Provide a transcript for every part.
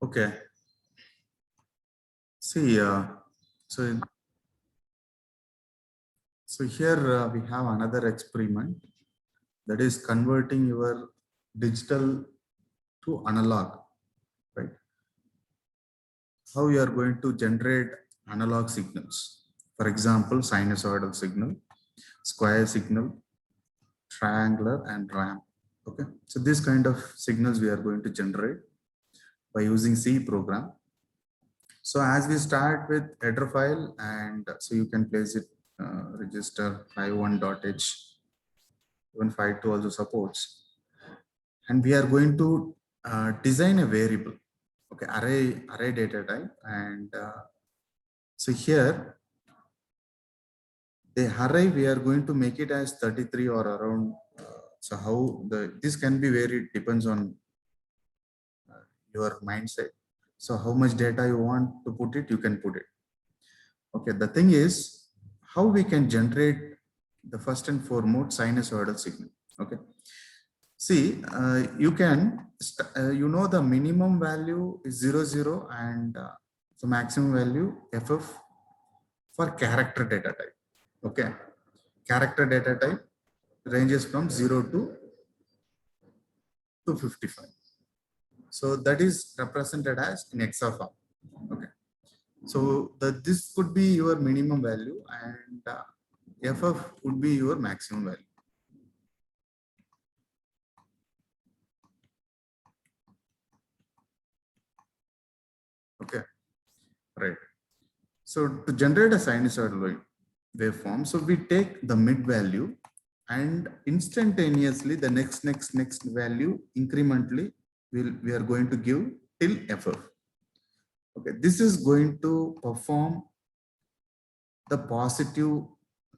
Okay. See, so here we have another experiment, that is converting your digital to analog, right? How you are going to generate analog signals. For example, sinusoidal signal, square signal, triangular, and ramp. Okay, so this kind of signals we are going to generate by using C program. So as we start with header file, and so you can place it register 51.h, even 52 also supports, and we are going to design a variable, okay, array data type, and so here the array we are going to make it as 33 or around. So how this can be varied depends on your mindset. So how much data you want to put it, you can put it. Okay, the thing is how we can generate the first and foremost sinusoidal signal. Okay, see, you can, the minimum value is 00 and the maximum value FF for character data type. Okay, character data type ranges from 0 to 255. So that is represented as in hexaform. Okay, so this could be your minimum value, and FF would be your maximum value. Okay, right. So to generate a sinusoidal waveform, so we take the mid value and instantaneously the next value incrementally we are going to give till FF. Okay, this is going to perform the positive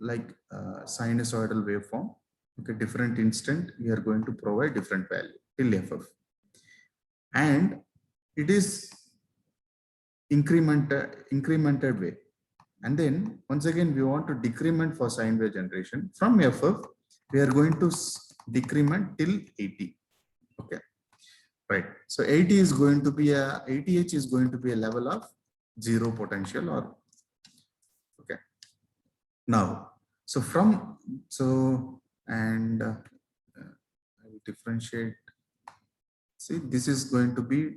sinusoidal waveform. Okay, different instant we are going to provide different value till FF, and it is incremented way. And then once again we want to decrement for sine wave generation. From FF we are going to decrement till 80. Okay, right. So 80 is going to be a 80H is going to be a level of zero potential, or okay. Now, so and I will differentiate. See, this is going to be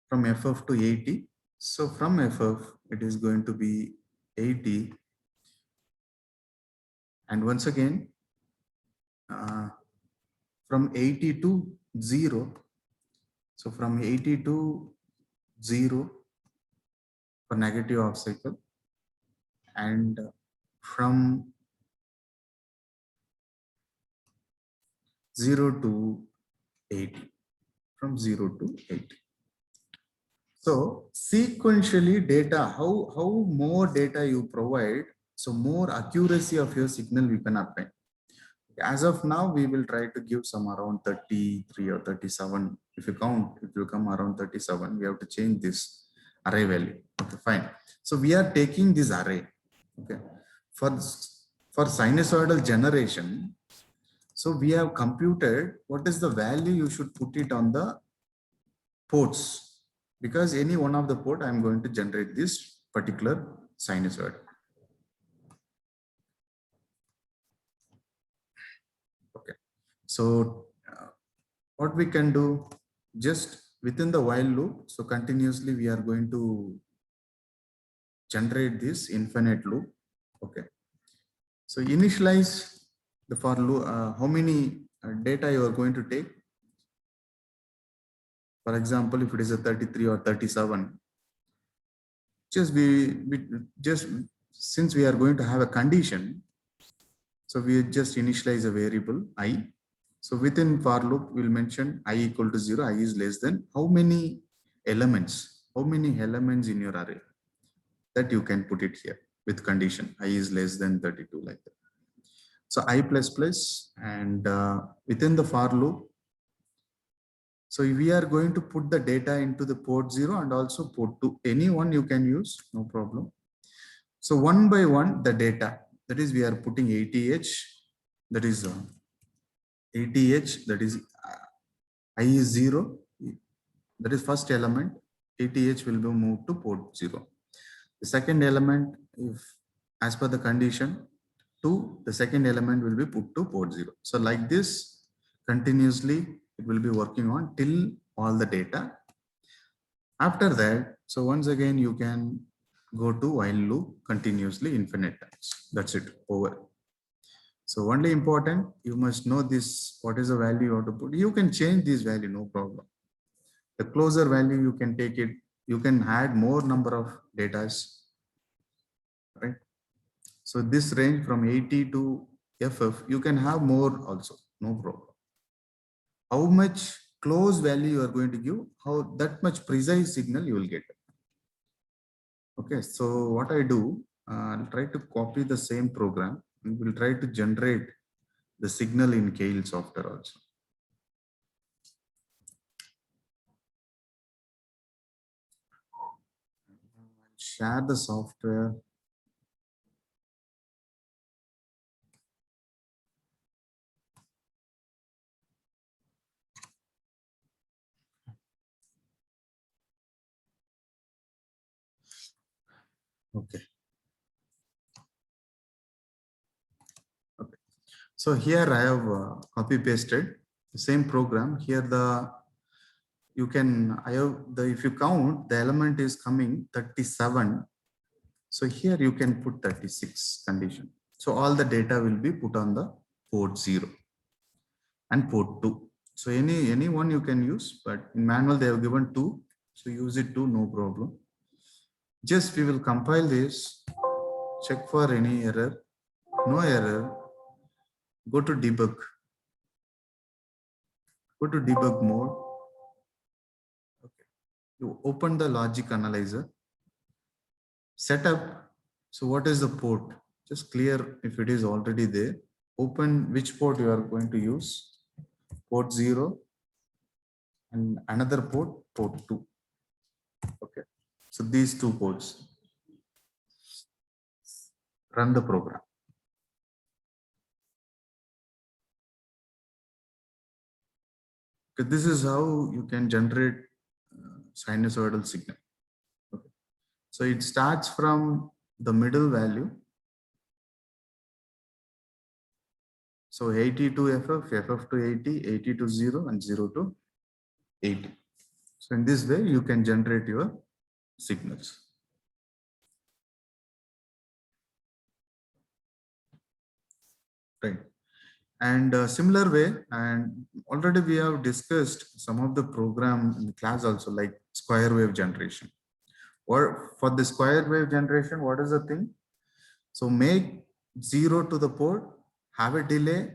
from FF to 80. So from FF, it is going to be 80. And once again, from 80 to 0. So from 80 to 0 for negative off cycle, and from 0 to 80. From 0 to 80. So sequentially data, how more data you provide, so more accuracy of your signal we can obtain. As of now, we will try to give some around 33 or 37. If you count, it will come around 37. We have to change this array value. Okay, fine. So we are taking this array. Okay, for sinusoidal generation. So we have computed what is the value you should put it on the ports, because any one of the port I am going to generate this particular sinusoid. Okay, so what we can do, just within the while loop, so continuously we are going to generate this infinite loop. Okay, so initialize the for loop, how many data you are going to take. For example, if it is a 33 or 37, just since we are going to have a condition, so we just initialize a variable I. So within for loop, we'll mention I equal to 0, I is less than how many elements in your array, that you can put it here with condition I is less than 32, like that. So I plus plus, and within the for loop, so we are going to put the data into the port 0 and also port 2. Any one you can use, no problem. So one by one, the data, that is we are putting 80H, that is 80H, that is I is 0, that is first element, ATH will be moved to port 0. The second element, if as per the condition 2, the second element will be put to port 0. So like this, continuously it will be working on till all the data. After that, so once again you can go to while loop continuously infinite times. That's it, over. So only important, you must know this, what is the value you have to put. You can change this value, no problem. The closer value you can take it, you can add more number of datas, right? So this range from 80 to FF, you can have more also, no problem. How much close value you are going to give, how that much precise signal you will get. Okay, so what I do, I'll try to copy the same program and we'll try to generate the signal in Keil software also. Share the software. Okay. Okay. So here I have copy pasted the same program. Here you can, I have the, if you count, the element is coming 37. So here you can put 36 condition. So all the data will be put on the port 0 and port 2. So any one you can use, but in manual they have given 2. So use it too, no problem. Just we will compile this, check for any error, no error, go to debug, go to debug mode. Okay. You open the logic analyzer, setup. So what is the port? Just clear if it is already there. Open which port you are going to use, port 0 and another port, port 2. Okay. So these two ports. Run the program. Okay. This is how you can generate sinusoidal signal. Okay. So it starts from the middle value. So 80 to FF, FF to 80, 80 to 0 and 0 to 80. So in this way you can generate your signals. Right. And similar way, and already we have discussed some of the program in the class also, like square wave generation. Or for the square wave generation, what is the thing? So make 0 to the port, have a delay,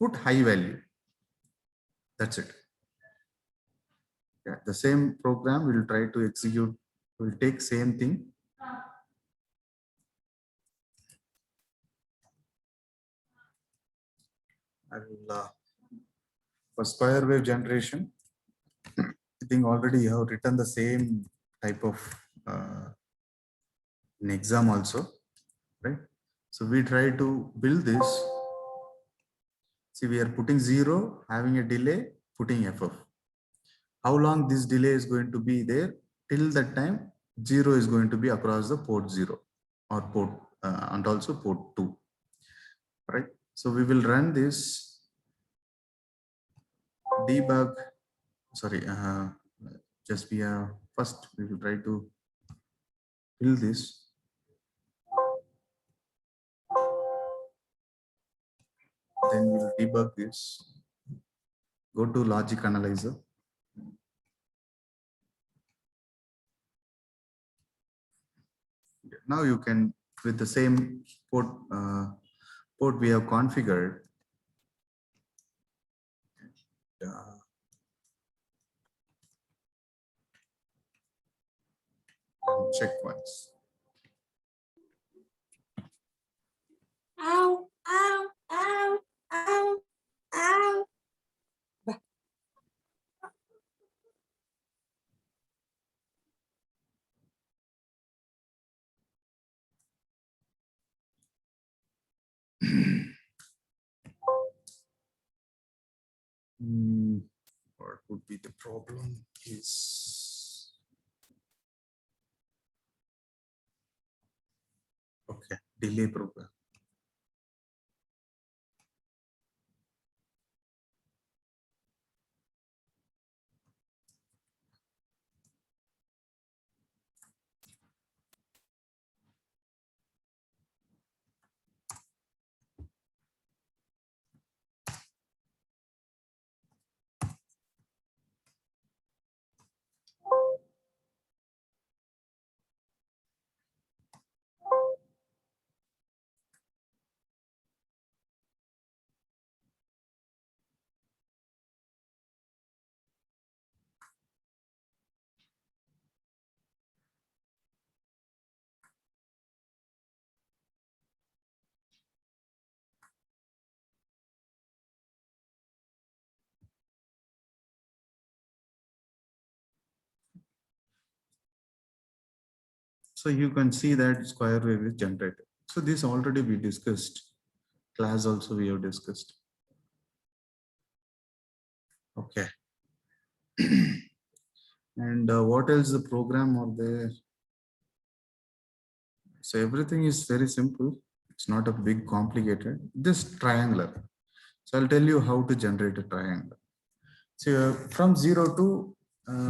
put high value. That's it. Yeah, the same program we will try to execute. We'll take same thing. I will for square wave generation. I think already you have written the same type of in exam also, right? So we try to build this. See, we are putting 0, having a delay, putting FF. How long this delay is going to be there? Till that time, 0 is going to be across the port 0 or port and also port 2, right? So we will run this debug. Sorry, just first we will try to build this. Then we will debug this. Go to logic analyzer. Now you can, with the same port we have configured, and check once. Ow, ow, ow, ow, ow. what would be the problem is, okay, delay program. So you can see that square wave is generated. So this already we discussed. Class also we have discussed. Okay. And what else the program or there? So everything is very simple. It's not a big complicated, just triangular. So I'll tell you how to generate a triangle. So from 0 to,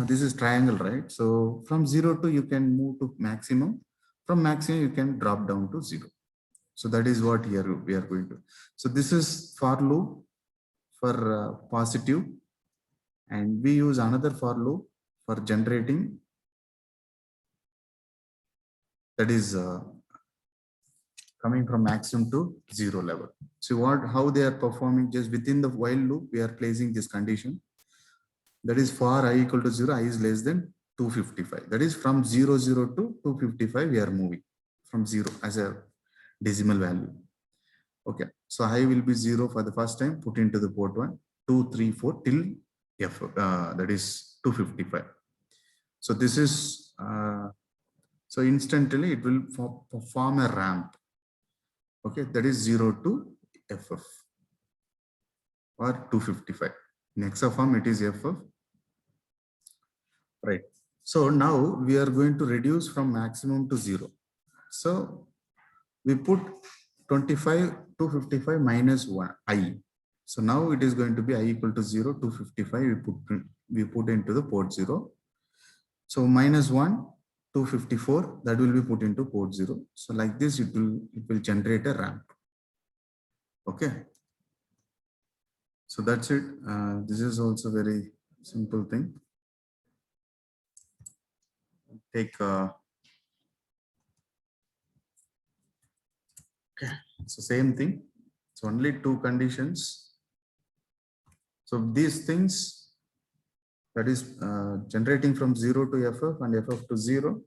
this is triangle, right? So from 0 to you can move to maximum. From maximum you can drop down to 0. So that is what here we are going to. So this is for loop for positive, and we use another for loop for generating, that is coming from maximum to 0 level. So what, how they are performing, just within the while loop we are placing this condition, that is for I equal to 0, I is less than 255. That is from 0 0 to 255 we are moving from 0 as a decimal value. Okay, so I will be 0 for the first time, put into the port 1, 2 3 4 till f, that is 255. So this is so instantly it will perform a ramp. Okay, that is 0 to ff or 255. In hexaform it is ff, right? So now we are going to reduce from maximum to 0. So we put 25 to 55 minus 1 I. So now it is going to be I equal to 0 to 55. We put into the port 0. So minus 1 to 54, that will be put into port 0. So like this it will generate a ramp. Okay. So that's it. This is also very simple thing. Take okay. So same thing. So only two conditions. So these things, that is generating from 0 to ff and ff to 0,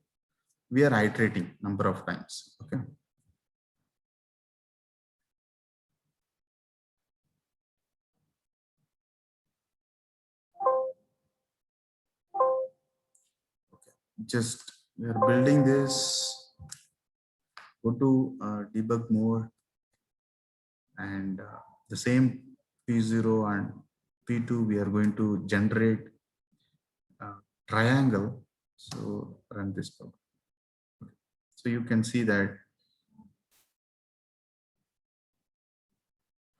we are iterating number of times. Okay. Just we are building this. Go to debug mode, and the same P0 and P2 we are going to generate triangle. So run this program. So you can see that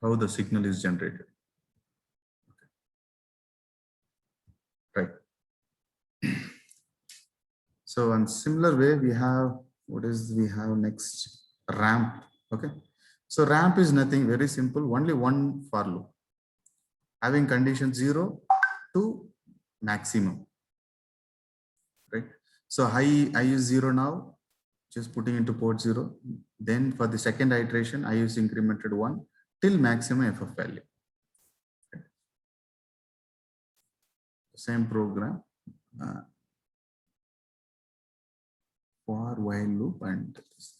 how the signal is generated. Right. So in similar way, we have, what is we have next? Ramp. Okay. So ramp is nothing, very simple, only one for loop, having condition 0 to maximum. Right. So I use 0 now, just putting into port 0. Then for the second iteration, I use incremented 1 till maximum ff value. Okay. Same program for while loop and this.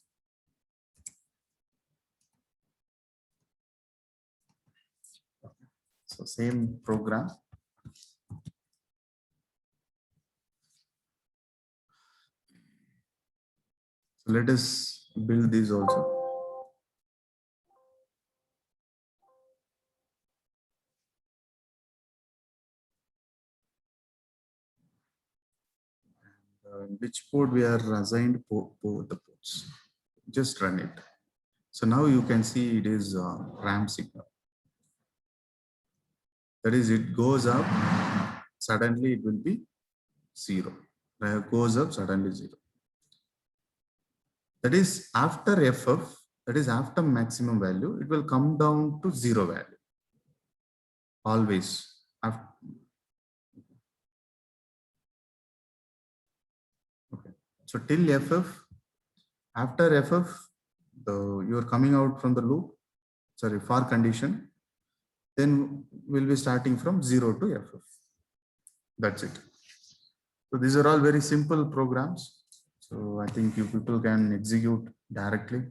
So same program. So let us build these also. which port we are assigned the ports. Just run it. So now you can see it is RAM signal. That is, it goes up, suddenly it will be 0. Goes up, suddenly 0. That is after FF, that is after maximum value, it will come down to 0 value. Always. Okay. So till FF, after FF, you are coming out from the loop, sorry, for condition, then we'll be starting from 0 to FF. That's it. So these are all very simple programs. So I think you people can execute directly.